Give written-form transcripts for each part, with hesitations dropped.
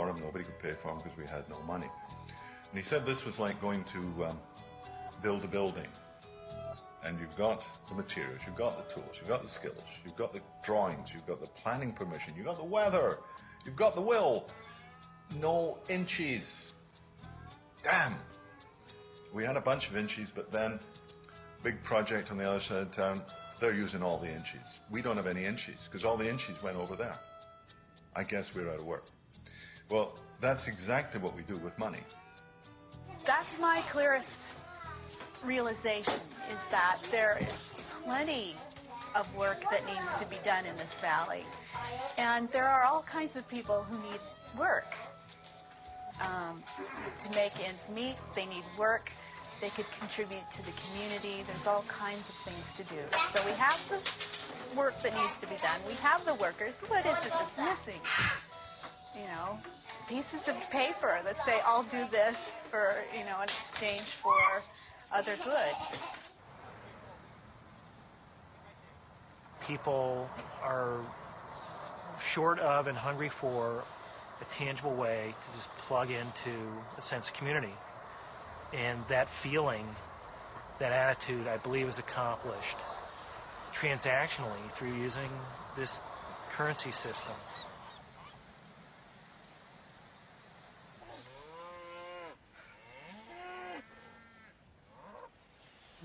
for them. Nobody could pay for them because we had no money. And he said this was like going to build a building. And you've got the materials, you've got the tools, you've got the skills, you've got the drawings, you've got the planning permission, you've got the weather, you've got the will. No inches. Damn. We had a bunch of inches, but then big project on the other side of town, they're using all the inches. We don't have any inches because all the inches went over there. I guess we're out of work. Well, that's exactly what we do with money. That's my clearest realization, is that there is plenty of work that needs to be done in this valley. And there are all kinds of people who need work to make ends meet. They need work. They could contribute to the community. There's all kinds of things to do. So we have the work that needs to be done. We have the workers. What is it that's missing? You know, pieces of paper that say, I'll do this for, you know, in exchange for other goods. People are short of and hungry for a tangible way to just plug into a sense of community. And that feeling, that attitude, I believe is accomplished transactionally through using this currency system.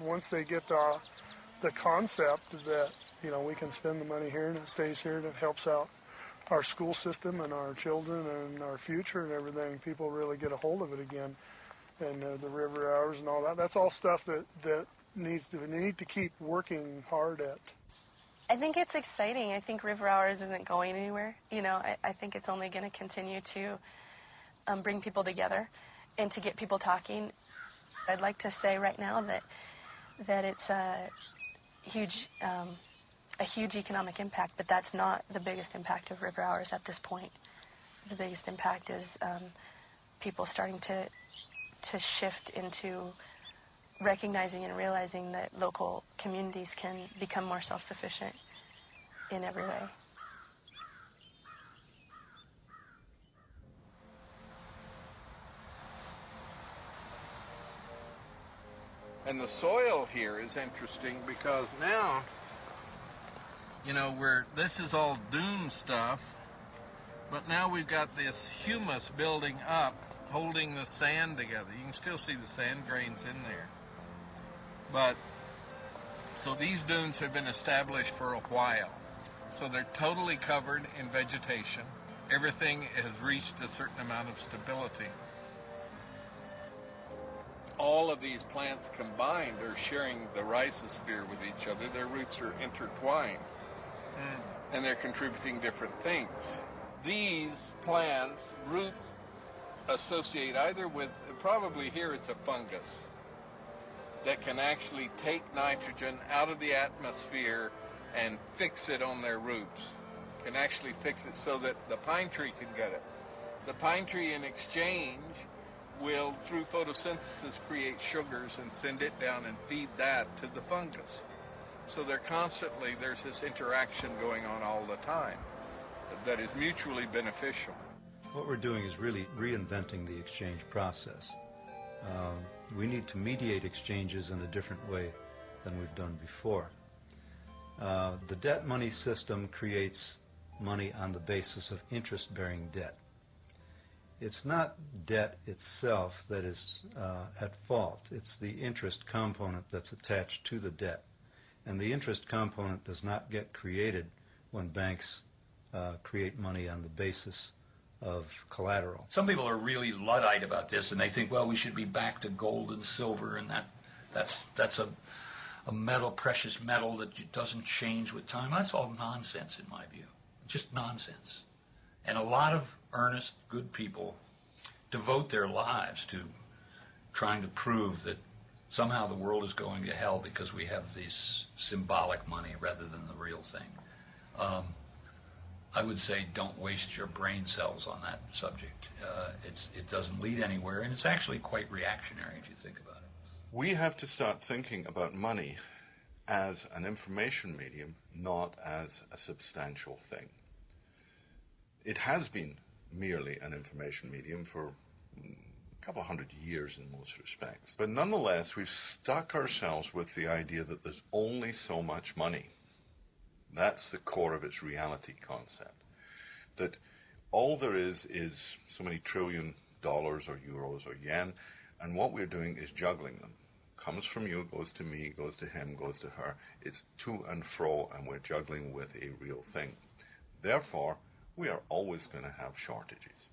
Once they get the concept that, you know, we can spend the money here and it stays here and it helps out our school system and our children and our future and everything, people really get a hold of it again. And the river hours and all that, that's all stuff that need to keep working hard at. I think it's exciting. I think river hours isn't going anywhere. You know, I think it's only going to continue to bring people together and to get people talking. I'd like to say right now that it's a huge economic impact, but that's not the biggest impact of river hours at this point. The biggest impact is people starting to shift into recognizing and realizing that local communities can become more self-sufficient in every way. And the soil here is interesting because now, you know, this is all dune stuff, but now we've got this humus building up, holding the sand together. You can still see the sand grains in there. But, so these dunes have been established for a while. So they're totally covered in vegetation. Everything has reached a certain amount of stability. All of these plants combined are sharing the rhizosphere with each other. Their roots are intertwined. And they're contributing different things. These plants root associate either with, probably here it's a fungus that can actually take nitrogen out of the atmosphere and fix it on their roots. Can actually fix it so that the pine tree can get it. The pine tree in exchange will, through photosynthesis, create sugars and send it down and feed that to the fungus. So there's this interaction going on all the time that is mutually beneficial. What we're doing is really reinventing the exchange process. We need to mediate exchanges in a different way than we've done before. The debt money system creates money on the basis of interest-bearing debt. It's not debt itself that is at fault. It's the interest component that's attached to the debt. And the interest component does not get created when banks create money on the basis of collateral. Some people are really Luddite about this, and they think, well, we should be back to gold and silver, and that's a metal, precious metal that doesn't change with time. That's all nonsense in my view, just nonsense. And a lot of earnest, good people devote their lives to trying to prove that somehow the world is going to hell because we have this symbolic money rather than the real thing. I would say don't waste your brain cells on that subject. It doesn't lead anywhere, and it's actually quite reactionary if you think about it. We have to start thinking about money as an information medium, not as a substantial thing. It has been merely an information medium for a couple of hundred years in most respects. But nonetheless, we've stuck ourselves with the idea that there's only so much money. That's the core of its reality concept. That all there is so many trillion dollars or euros or yen, and what we're doing is juggling them. Comes from you, goes to me, goes to him, goes to her. It's to and fro, and we're juggling with a real thing. Therefore, we are always going to have shortages.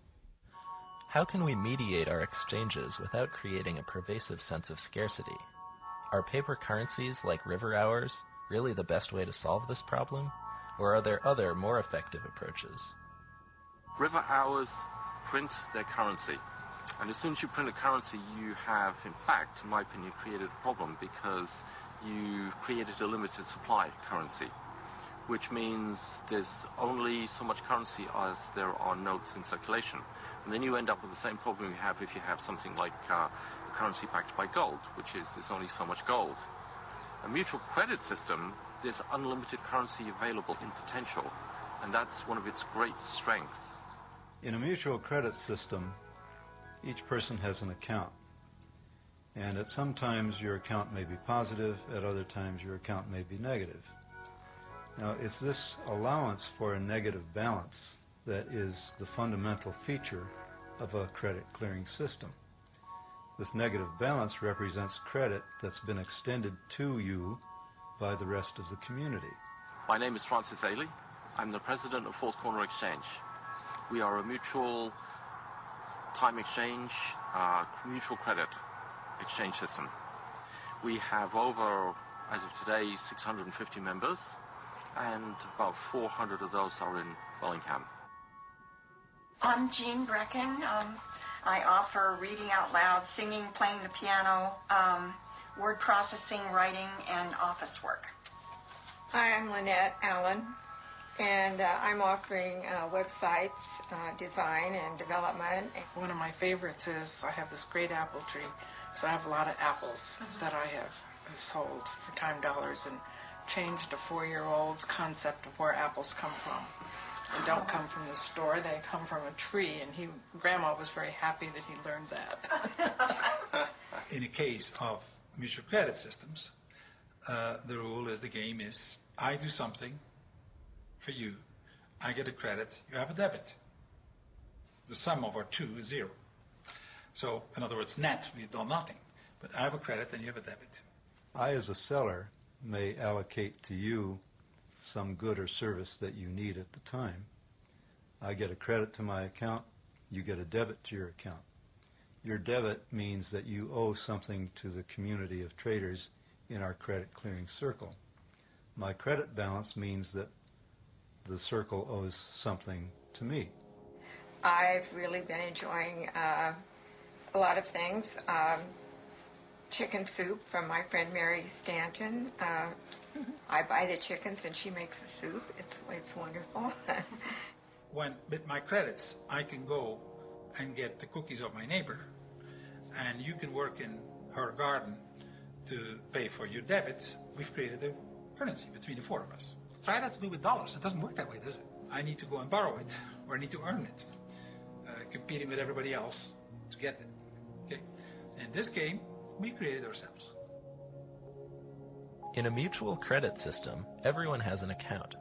How can we mediate our exchanges without creating a pervasive sense of scarcity? Are paper currencies like river hours really the best way to solve this problem? Or are there other, more effective approaches? River hours print their currency. And as soon as you print a currency, you have, in fact, in my opinion, created a problem because you created a limited supply currency, which means there's only so much currency as there are notes in circulation. And then you end up with the same problem you have if you have something like a currency backed by gold, which is there's only so much gold. A mutual credit system, there's unlimited currency available in potential, and that's one of its great strengths. In a mutual credit system, each person has an account. And at some times your account may be positive, at other times your account may be negative. Now, it's this allowance for a negative balance that is the fundamental feature of a credit clearing system. This negative balance represents credit that's been extended to you by the rest of the community. My name is Francis Ailey. I'm the president of Fourth Corner Exchange. We are a mutual time exchange, mutual credit exchange system. We have over, as of today, 650 members, and about 400 of those are in Bellingham. I'm Jean Brecken. I offer reading out loud, singing, playing the piano, word processing, writing, and office work. Hi, I'm Lynette Allen, and I'm offering websites, design and development. One of my favorites is I have this great apple tree, so I have a lot of apples that I have sold for time dollars and changed a 4-year-old's concept of where apples come from. They don't come from the store, they come from a tree, and Grandma was very happy that he learned that. In a case of mutual credit systems, the rule is, the game is, I do something for you, I get a credit, you have a debit. The sum of our two is 0. So, in other words, net, we've done nothing. But I have a credit and you have a debit. I, as a seller, may allocate to you some good or service that you need at the time. I get a credit to my account, you get a debit to your account. Your debit means that you owe something to the community of traders in our credit clearing circle. My credit balance means that the circle owes something to me. I've really been enjoying a lot of things. Chicken soup from my friend Mary Stanton. I buy the chickens and she makes the soup. It's wonderful. With my credits, I can go and get the cookies of my neighbor, and you can work in her garden to pay for your debit. We've created a currency between the 4 of us. Try that to do with dollars. It doesn't work that way, does it? I need to go and borrow it, or I need to earn it, competing with everybody else to get it. Okay. In this game, we created ourselves. In a mutual credit system, everyone has an account.